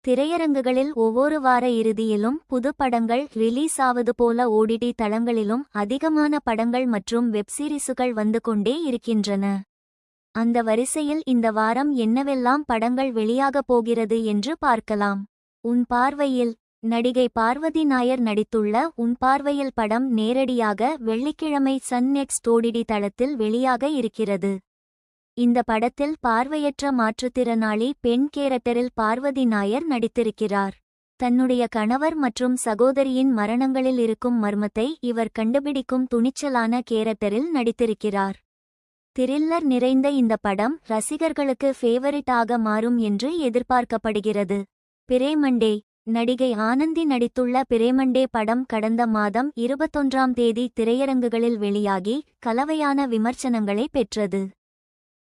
திரையரங்குகளில் ஒவ்வொரு வார இறுதியிலும் புது படங்கள் ரிலீஸ் ஆவது போல ஓடிடி தளங்களிலும் அதிகமான படங்கள் மற்றும் வெப்சீரிசுகள் வந்து கொண்டே இருக்கின்றன. அந்த வரிசையில் இந்த வாரம் என்னவெல்லாம் படங்கள் வெளியாகப் போகிறது என்று பார்க்கலாம். உன் பார்வையில் நடிகை பார்வதி நாயர் நடித்துள்ள உன் பார்வையில் படம் நேரடியாக வெள்ளிக்கிழமை சன் நெக்ஸ்ட் ஓடிடி தளத்தில் வெளியாக இருக்கிறது. இந்த படத்தில் பார்வையற்ற மாற்றுத்திறனாளி பெண் கேரக்டரில் பார்வதி நாயர் நடித்திருக்கிறார். தன்னுடைய கணவர் மற்றும் சகோதரியின் மரணங்களில் இருக்கும் மர்மத்தை இவர் கண்டுபிடிக்கும் துணிச்சலான கேரக்டரில் நடித்திருக்கிறார். த்ரில்லர் நிறைந்த இந்த படம் ரசிகர்களுக்கு ஃபேவரிட் ஆக மாறும் என்று எதிர்பார்க்கப்படுகிறது. பிரேமண்டே நடிகை ஆனந்தி நடித்துள்ள பிரேமண்டே படம் கடந்த மாதம் 21ஆம் தேதி திரையரங்குகளில் வெளியாகி கலவையான விமர்சனங்களை பெற்றது.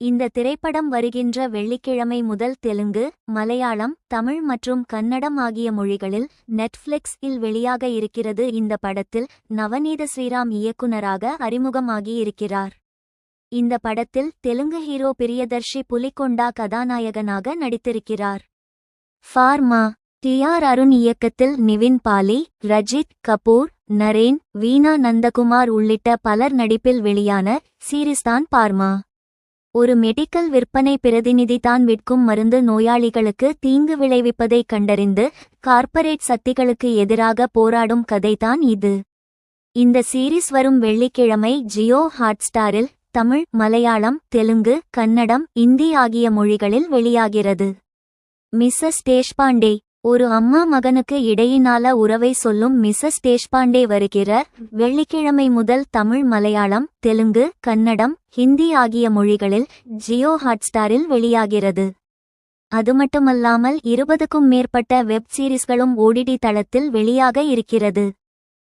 இந்த திரைப்படம் வருகின்ற வெள்ளிக்கிழமை முதல் தெலுங்கு, மலையாளம், தமிழ் மற்றும் கன்னடம் ஆகிய மொழிகளில் நெட்ஃப்ளிக்ஸ் இல் வெளியாக இருக்கிறது. இந்த படத்தில் நவநீத ஸ்ரீராம் இயக்குனராக அறிமுகமாகி இருக்கிறார். இந்த படத்தில் தெலுங்கு ஹீரோ பிரியதர்ஷி புலிகொண்டா கதாநாயகனாக நடித்திருக்கிறார். ஃபார்மா டி.ஆர். அருண் இயக்கத்தில் நிவின் பாலி, ரஜித் கபூர், நரேன், வீணா நந்தகுமார் உள்ளிட்ட பலர் நடிப்பில் வெளியான சீரிஸ்தான் பார்மா. ஒரு மெடிக்கல் விற்பனை பிரதிநிதி தான் விற்கும் மருந்து நோயாளிகளுக்கு தீங்கு விளைவிப்பதை கண்டறிந்து கார்ப்பரேட் சக்திகளுக்கு எதிராக போராடும் கதைதான் இது. இந்த சீரிஸ் வரும் வெள்ளிக்கிழமை ஜியோ ஹாட்ஸ்டாரில் தமிழ், மலையாளம், தெலுங்கு, கன்னடம், இந்தி ஆகிய மொழிகளில் வெளியாகிறது. மிஸ்ஸஸ் தேஷ்பாண்டே ஒரு அம்மா மகனுக்கு இடையினால உறவை சொல்லும் மிஸ்ஸஸ் தேஷ்பாண்டே வருகிற வெள்ளிக்கிழமை முதல் தமிழ், மலையாளம், தெலுங்கு, கன்னடம், ஹிந்தி ஆகிய மொழிகளில் ஜியோ ஹாட்ஸ்டாரில் வெளியாகிறது. அதுமட்டுமல்லாமல் 20க்கும் மேற்பட்ட வெப் சீரிஸ்களும் ஓடிடி தளத்தில் வெளியாக இருக்கிறது.